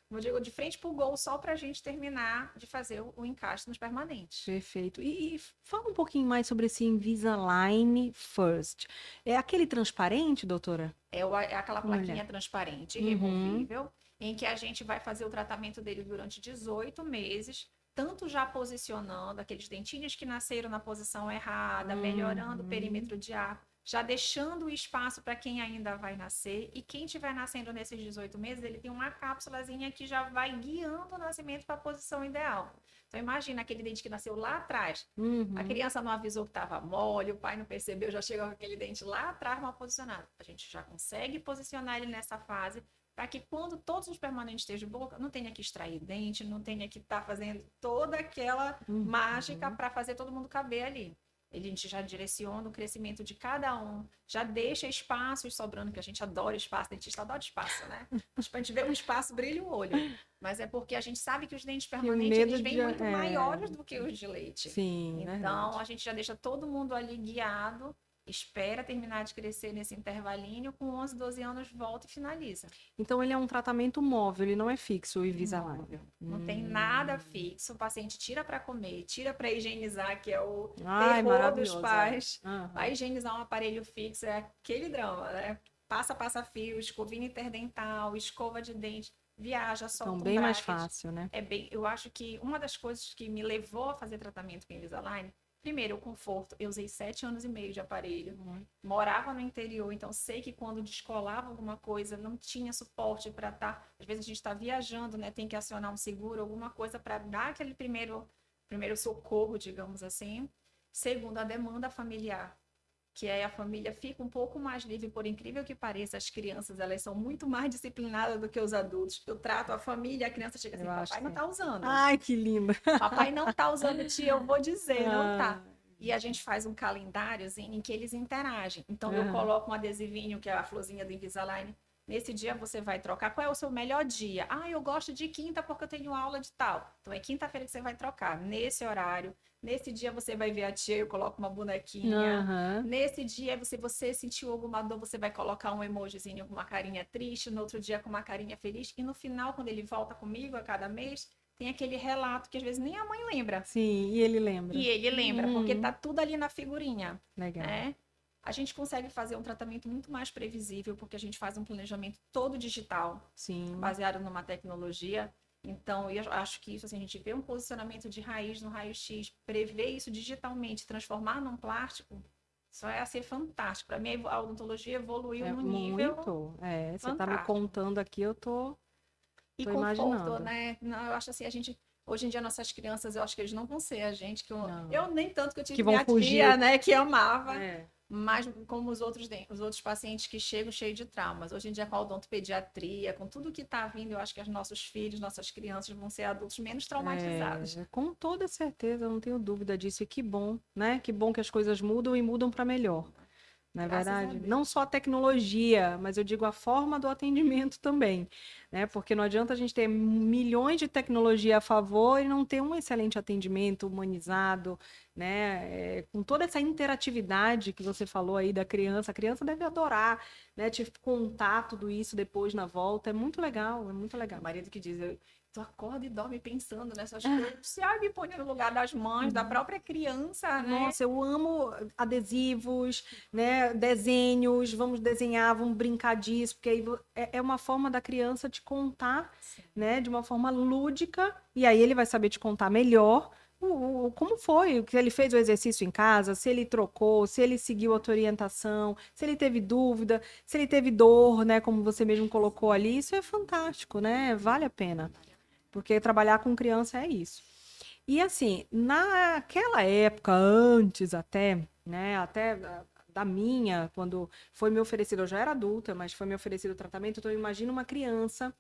como eu digo, de frente pro gol, só pra gente terminar de fazer o encaixe nos permanentes. Perfeito. E fala um pouquinho mais sobre esse Invisalign First. É aquele transparente, doutora? É aquela plaquinha transparente, removível, em que a gente vai fazer o tratamento dele durante 18 meses, tanto já posicionando aqueles dentinhos que nasceram na posição errada, melhorando o perímetro de arco, já deixando o espaço para quem ainda vai nascer. E quem estiver nascendo nesses 18 meses, ele tem uma cápsulazinha que já vai guiando o nascimento para a posição ideal. Então, imagina aquele dente que nasceu lá atrás. A criança não avisou que estava mole, o pai não percebeu, já chega com aquele dente lá atrás mal posicionado. A gente já consegue posicionar ele nessa fase para que quando todos os permanentes estejam de boca, não tenha que extrair dente, não tenha que estar fazendo toda aquela mágica para fazer todo mundo caber ali. A gente já direciona o crescimento de cada um, já deixa espaços sobrando, que a gente adora espaço, dentista adora espaço, né? Tipo, a gente vê um espaço, brilha o olho. Mas é porque a gente sabe que os dentes permanentes, eles vêm muito maiores do que os de leite. Sim, então, a gente já deixa todo mundo ali guiado espera terminar de crescer nesse intervalinho, com 11, 12 anos volta e finaliza. Então ele é um tratamento móvel, ele não é fixo, o Invisalign. Não tem nada fixo, o paciente tira para comer, tira para higienizar, que é o Ai, terror dos maravilhoso. pais. Aham. Vai higienizar um aparelho fixo, é aquele drama, né? Passa fio, escovinha interdental, escova de dente, viaja, solta Então, um bem mais bracket. fácil, né? Eu acho que uma das coisas que me levou a fazer tratamento com Invisalign, primeiro, o conforto. Eu usei 7 anos e meio de aparelho. Morava no interior, então sei que quando descolava alguma coisa, não tinha suporte para estar. Às vezes a gente está viajando, né? Tem que acionar um seguro, alguma coisa para dar aquele primeiro socorro, digamos assim. Segundo, a demanda familiar, que aí a família fica um pouco mais livre, por incrível que pareça, as crianças, elas são muito mais disciplinadas do que os adultos. Eu trato a família, a criança chega assim, papai não tá usando. Ai, que linda. Papai não tá usando, tia, eu vou dizer, não tá. Ah, E a gente faz um calendáriozinho em que eles interagem. Então, eu aham. coloco um adesivinho, que é a florzinha do Invisalign. Nesse dia você vai trocar. Qual é o seu melhor dia? Ah, eu gosto de quinta porque eu tenho aula de tal. Então, é quinta-feira que você vai trocar. Nesse horário. Nesse dia você vai ver a tia, eu coloco uma bonequinha. Aham. Nesse dia, se você sentiu alguma dor, você vai colocar um emojizinho com uma carinha triste. No outro dia, com uma carinha feliz. E no final, quando ele volta comigo a cada mês, tem aquele relato que às vezes nem a mãe lembra. Sim, e ele lembra. E ele lembra, porque tá tudo ali na figurinha, Legal. né? A gente consegue fazer um tratamento muito mais previsível, porque a gente faz um planejamento todo digital, Sim. baseado numa tecnologia. Então, eu acho que isso, assim, a gente vê um posicionamento de raiz no raio-x, prever isso digitalmente, transformar num plástico, isso é ser fantástico. Para mim, a odontologia evoluiu num nível Muito. É, você tá me fantástico. contando aqui, eu tô E Tô conforto, imaginando. né? Não, eu acho assim, hoje em dia, nossas crianças, eu acho que eles não vão ser a gente, Não. eu nem tanto que eu Que tive vão minha fugir. tia, né, que amava, É. mas como os outros pacientes que chegam cheios de traumas. Hoje em dia, com a odontopediatria, com tudo que está vindo, eu acho que os nossos filhos, nossas crianças vão ser adultos menos traumatizados. Com toda certeza, eu não tenho dúvida disso. E que bom, né? Que bom que as coisas mudam e mudam para melhor. Não é Graças a verdade? Deus. Não só a tecnologia, mas eu digo a forma do atendimento também, né? Porque não adianta a gente ter milhões de tecnologia a favor e não ter um excelente atendimento humanizado, né? Com toda essa interatividade que você falou aí da criança, a criança deve adorar, né? Te contar tudo isso depois na volta, é muito legal, é muito legal. Meu marido que diz, tu acorda e dorme pensando nessas coisas, se me põe no lugar das mães, da própria criança, né? Nossa, eu amo adesivos, né, desenhos, vamos desenhar, vamos brincar disso, porque aí é uma forma da criança te contar, Sim. né, de uma forma lúdica, e aí ele vai saber te contar melhor como foi, que ele fez o exercício em casa, se ele trocou, se ele seguiu a tua orientação, se ele teve dúvida, se ele teve dor, né, como você mesmo colocou ali, isso é fantástico, né, vale a pena, porque trabalhar com criança é isso. E assim, naquela época, antes até, né, até da minha, quando foi me oferecido, eu já era adulta, mas foi me oferecido o tratamento, então imagina uma criança,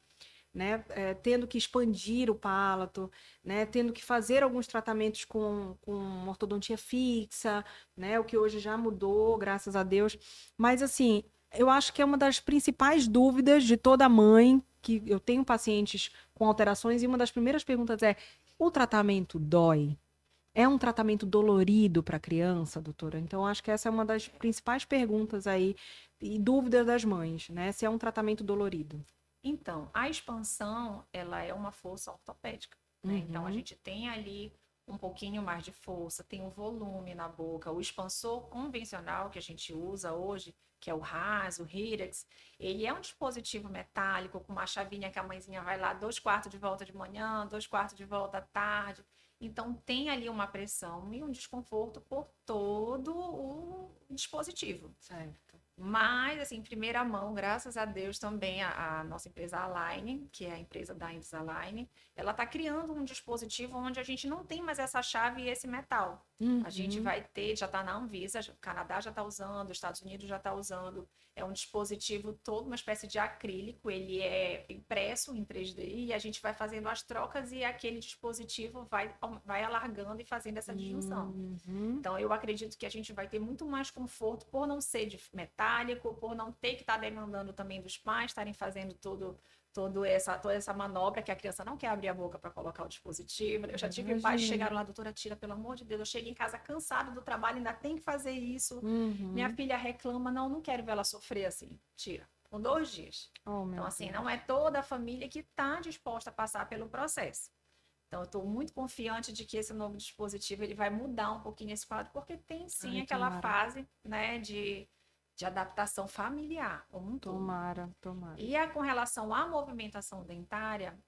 né, tendo que expandir o palato, né, tendo que fazer alguns tratamentos com ortodontia fixa, né, o que hoje já mudou, graças a Deus. Mas assim, eu acho que é uma das principais dúvidas de toda mãe, que eu tenho pacientes com alterações, e uma das primeiras perguntas é: o tratamento dói? É um tratamento dolorido para a criança, doutora? Então, acho que essa é uma das principais perguntas aí e dúvidas das mães, né? Se é um tratamento dolorido. Então, a expansão, ela é uma força ortopédica, né? Então, a gente tem ali um pouquinho mais de força, tem um volume na boca. O expansor convencional que a gente usa hoje, que é o RAS, o Hirex, ele é um dispositivo metálico com uma chavinha que a mãezinha vai lá 2/4 de volta de manhã, 2/4 de volta à tarde. Então, tem ali uma pressão e um desconforto por todo o dispositivo. Certo. Mas, assim, em primeira mão, graças a Deus, também a nossa empresa Align, que é a empresa da Invisalign, ela está criando um dispositivo onde a gente não tem mais essa chave e esse metal. A gente vai ter, já está na Anvisa, o Canadá já está usando, os Estados Unidos já está usando. É um dispositivo todo, uma espécie de acrílico, ele é impresso em 3D e a gente vai fazendo as trocas e aquele dispositivo vai alargando e fazendo essa disjunção. Então, eu acredito que a gente vai ter muito mais conforto por não ser de metálico, por não ter que estar demandando também dos pais estarem fazendo toda toda essa manobra que a criança não quer abrir a boca para colocar o dispositivo. Eu já tive pais que chegaram lá, doutora, tira, pelo amor de Deus, eu chego em casa cansado do trabalho, ainda tem que fazer isso. Minha filha reclama, não quero ver ela sofrer assim. Tira, com 2 dias. Então, assim, não é toda a família que está disposta a passar pelo processo. Então, eu estou muito confiante de que esse novo dispositivo ele vai mudar um pouquinho esse quadro, porque tem sim aquela fase, né, de adaptação familiar, como um todo. Tomara. E com relação à movimentação dentária,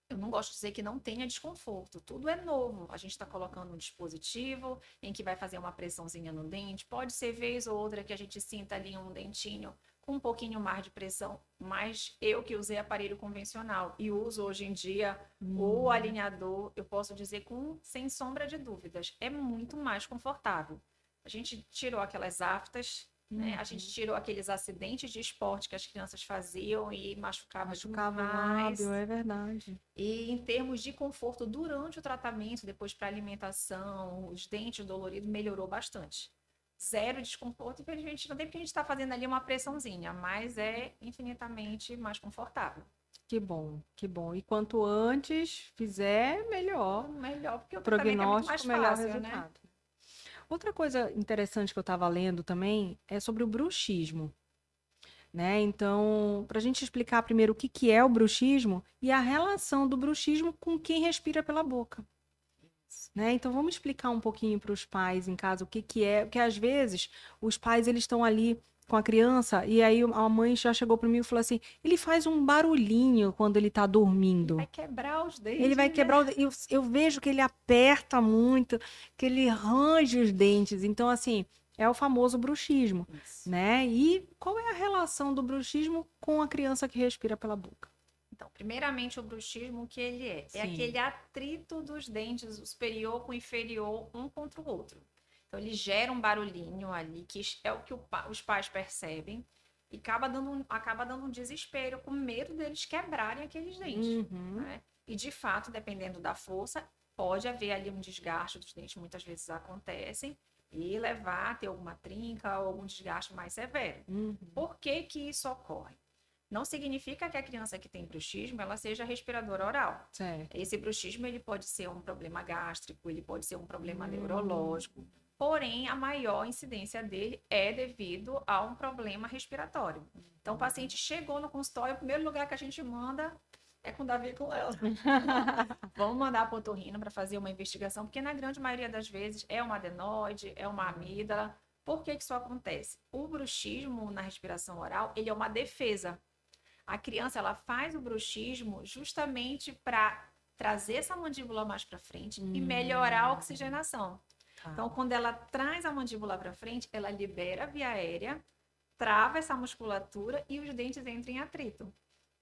eu não gosto de dizer que não tenha desconforto. Tudo é novo. A gente está colocando um dispositivo em que vai fazer uma pressãozinha no dente. Pode ser vez ou outra que a gente sinta ali um dentinho com um pouquinho mais de pressão, mas eu que usei aparelho convencional e uso hoje em dia o alinhador, eu posso dizer sem sombra de dúvidas, é muito mais confortável. A gente tirou aquelas aftas, né? A gente tirou aqueles acidentes de esporte que as crianças faziam e machucava o lábio, é verdade. E em termos de conforto durante o tratamento, depois para alimentação, os dentes doloridos, melhorou bastante. Zero desconforto, infelizmente não tem, porque a gente está fazendo ali uma pressãozinha, mas é infinitamente mais confortável. Que bom, que bom. E quanto antes fizer, melhor. Melhor, porque o prognóstico, é muito mais melhor fácil, resultado. né? Outra coisa interessante que eu estava lendo também é sobre o bruxismo, né? Então, para a gente explicar primeiro o que é o bruxismo e a relação do bruxismo com quem respira pela boca. Né? Então vamos explicar um pouquinho para os pais em casa o que é, porque às vezes os pais eles estão ali com a criança e aí a mãe já chegou para mim e falou assim, ele faz um barulhinho quando ele está dormindo. Vai quebrar os dentes. Ele vai quebrar eu vejo que ele aperta muito, que ele range os dentes. Então assim, é o famoso bruxismo, né? E qual é a relação do bruxismo com a criança que respira pela boca? Então, primeiramente, o bruxismo, o que ele é? Sim. É aquele atrito dos dentes, o superior com o inferior, um contra o outro. Então, ele gera um barulhinho ali, que é o que os pais percebem, e acaba dando um desespero, com medo deles quebrarem aqueles dentes. Né? E, de fato, dependendo da força, pode haver ali um desgaste dos dentes, muitas vezes acontecem, e levar a ter alguma trinca ou algum desgaste mais severo. Por que que isso ocorre? Não significa que a criança que tem bruxismo, ela seja respiradora oral. Certo. Esse bruxismo, ele pode ser um problema gástrico, ele pode ser um problema neurológico, porém, a maior incidência dele é devido a um problema respiratório. Então, o paciente chegou no consultório, o primeiro lugar que a gente manda é com o Davi e com ela. Vamos mandar para o otorrino para fazer uma investigação, porque na grande maioria das vezes é uma adenoide, é uma amígdala. Por que isso acontece? O bruxismo na respiração oral, ele é uma defesa. A criança, ela faz o bruxismo justamente para trazer essa mandíbula mais para frente e melhorar a oxigenação. Então, quando ela traz a mandíbula para frente, ela libera a via aérea, trava essa musculatura e os dentes entram em atrito.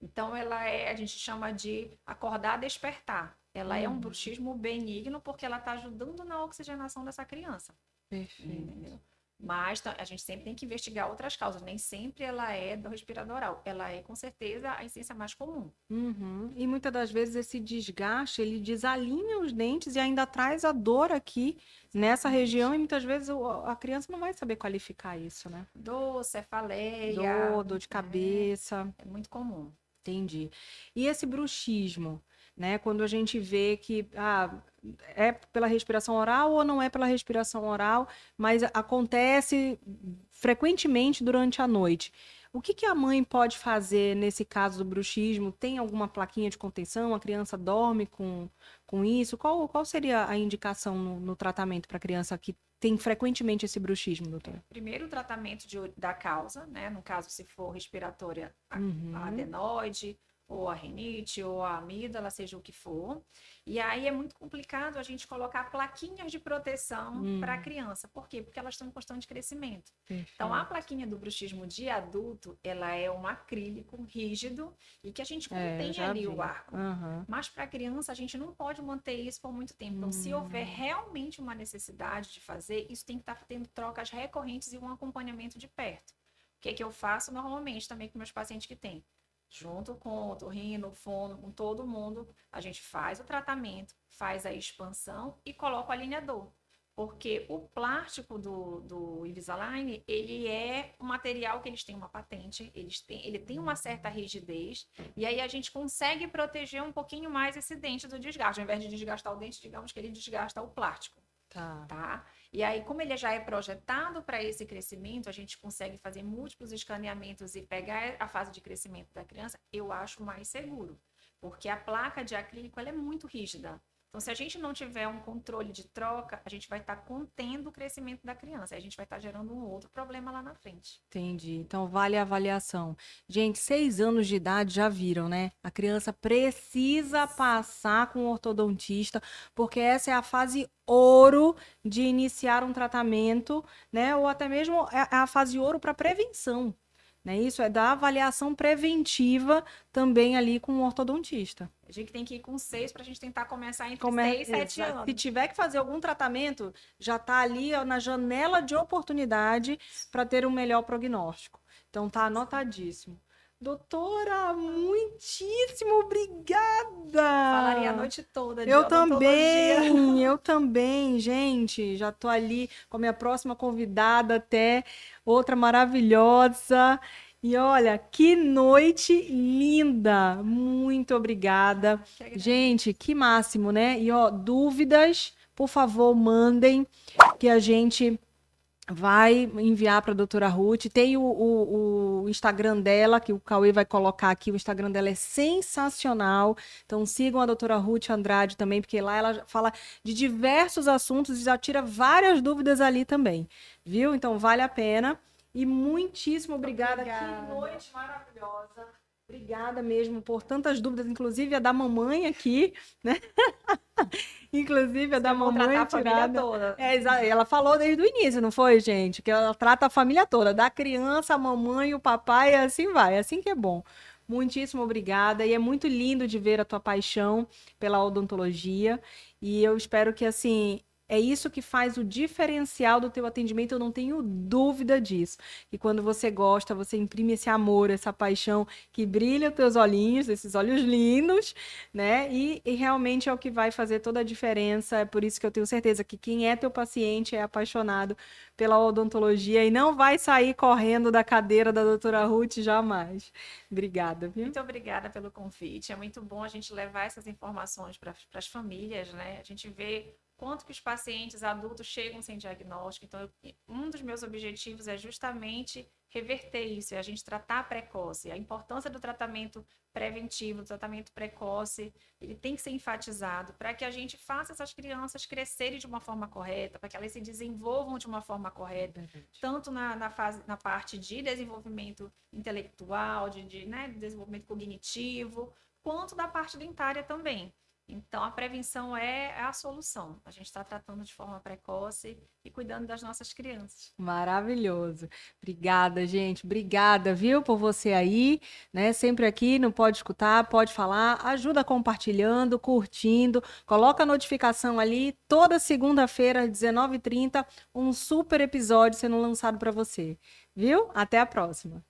Então, a gente chama de acordar, despertar. Ela é um bruxismo benigno porque ela está ajudando na oxigenação dessa criança. Perfeito. Entendeu? Mas a gente sempre tem que investigar outras causas. Nem sempre ela é do respirador oral. Ela é, com certeza, a incidência mais comum. E muitas das vezes esse desgaste, ele desalinha os dentes e ainda traz a dor aqui nessa região. E muitas vezes a criança não vai saber qualificar isso, né? Dor, cefaleia. Dor de cabeça. É muito comum. Entendi. E esse bruxismo, né? Quando a gente vê que é pela respiração oral ou não é pela respiração oral, mas acontece frequentemente durante a noite. O que a mãe pode fazer nesse caso do bruxismo? Tem alguma plaquinha de contenção? A criança dorme com isso? Qual seria a indicação no tratamento para a criança que tem frequentemente esse bruxismo, doutora? Primeiro, o tratamento da causa, né? No caso, se for respiratória, a adenoide, ou a rinite, ou a amígdala, seja o que for. E aí é muito complicado a gente colocar plaquinhas de proteção para a criança. Por quê? Porque elas estão em constante crescimento. Perfeito. Então, a plaquinha do bruxismo de adulto, ela é um acrílico rígido e que a gente contém ali o arco. Mas para a criança, a gente não pode manter isso por muito tempo. Então, se houver realmente uma necessidade de fazer, isso tem que estar tendo trocas recorrentes e um acompanhamento de perto. O que eu faço normalmente também com meus pacientes que têm? Junto com o otorrino, o fono, com todo mundo, a gente faz o tratamento, faz a expansão e coloca o alinhador. Porque o plástico do Invisalign, ele é um material que eles têm uma patente, ele tem uma certa rigidez, e aí a gente consegue proteger um pouquinho mais esse dente do desgaste. Ao invés de desgastar o dente, digamos que ele desgasta o plástico. Tá? E aí, como ele já é projetado para esse crescimento, a gente consegue fazer múltiplos escaneamentos e pegar a fase de crescimento da criança, eu acho mais seguro. Porque a placa de acrílico, ela é muito rígida. Então, se a gente não tiver um controle de troca, a gente vai estar contendo o crescimento da criança. Aí a gente vai estar gerando um outro problema lá na frente. Entendi. Então, vale a avaliação. Gente, 6 anos de idade, já viram, né? A criança precisa passar com o ortodontista, porque essa é a fase ouro de iniciar um tratamento, né? Ou até mesmo é a fase ouro para prevenção, né? Isso é da avaliação preventiva também ali com o ortodontista. A gente tem que ir com 6 para a gente tentar começar entre 6 e 7 anos. Se tiver que fazer algum tratamento, já está ali ó, na janela de oportunidade para ter um melhor prognóstico. Então tá anotadíssimo. Doutora, muitíssimo obrigada. Falaria a noite toda de Eu odontologia. eu também, gente. Já tô ali com a minha próxima convidada até, outra maravilhosa. E olha, que noite linda! Muito obrigada. Gente, que máximo, né? E ó, dúvidas, por favor, mandem que a gente vai enviar para a doutora Ruth. Tem o Instagram dela, que o Cauê vai colocar aqui. O Instagram dela é sensacional. Então sigam a doutora Ruth Andrade também, porque lá ela fala de diversos assuntos e já tira várias dúvidas ali também. Viu? Então vale a pena. E muitíssimo obrigada. Que noite maravilhosa. Obrigada mesmo por tantas dúvidas, inclusive a da mamãe aqui, né? Inclusive a da mamãe a família toda. Ela falou desde o início, não foi, gente? Que ela trata a família toda, da criança, a mamãe, o papai, e assim vai. Assim que é bom. Muitíssimo obrigada. E é muito lindo de ver a tua paixão pela odontologia. E eu espero que, assim, é isso que faz o diferencial do teu atendimento, eu não tenho dúvida disso. E quando você gosta, você imprime esse amor, essa paixão que brilha os teus olhinhos, esses olhos lindos, né? E realmente é o que vai fazer toda a diferença. É por isso que eu tenho certeza que quem é teu paciente é apaixonado pela odontologia e não vai sair correndo da cadeira da doutora Ruth jamais. Obrigada, viu? Muito obrigada pelo convite. É muito bom a gente levar essas informações para as famílias, né? A gente vê quanto que os pacientes adultos chegam sem diagnóstico. Então, um dos meus objetivos é justamente reverter isso, é a gente tratar precoce. A importância do tratamento preventivo, do tratamento precoce, ele tem que ser enfatizado para que a gente faça essas crianças crescerem de uma forma correta, para que elas se desenvolvam de uma forma correta, tanto na parte de desenvolvimento intelectual, né, de desenvolvimento cognitivo, quanto da parte dentária também. Então, a prevenção é a solução. A gente está tratando de forma precoce e cuidando das nossas crianças. Maravilhoso. Obrigada, gente. Obrigada, viu, por você aí, né? Sempre aqui, não pode escutar, pode falar. Ajuda compartilhando, curtindo. Coloca a notificação ali. Toda segunda-feira, às 19h30, um super episódio sendo lançado para você. Viu? Até a próxima.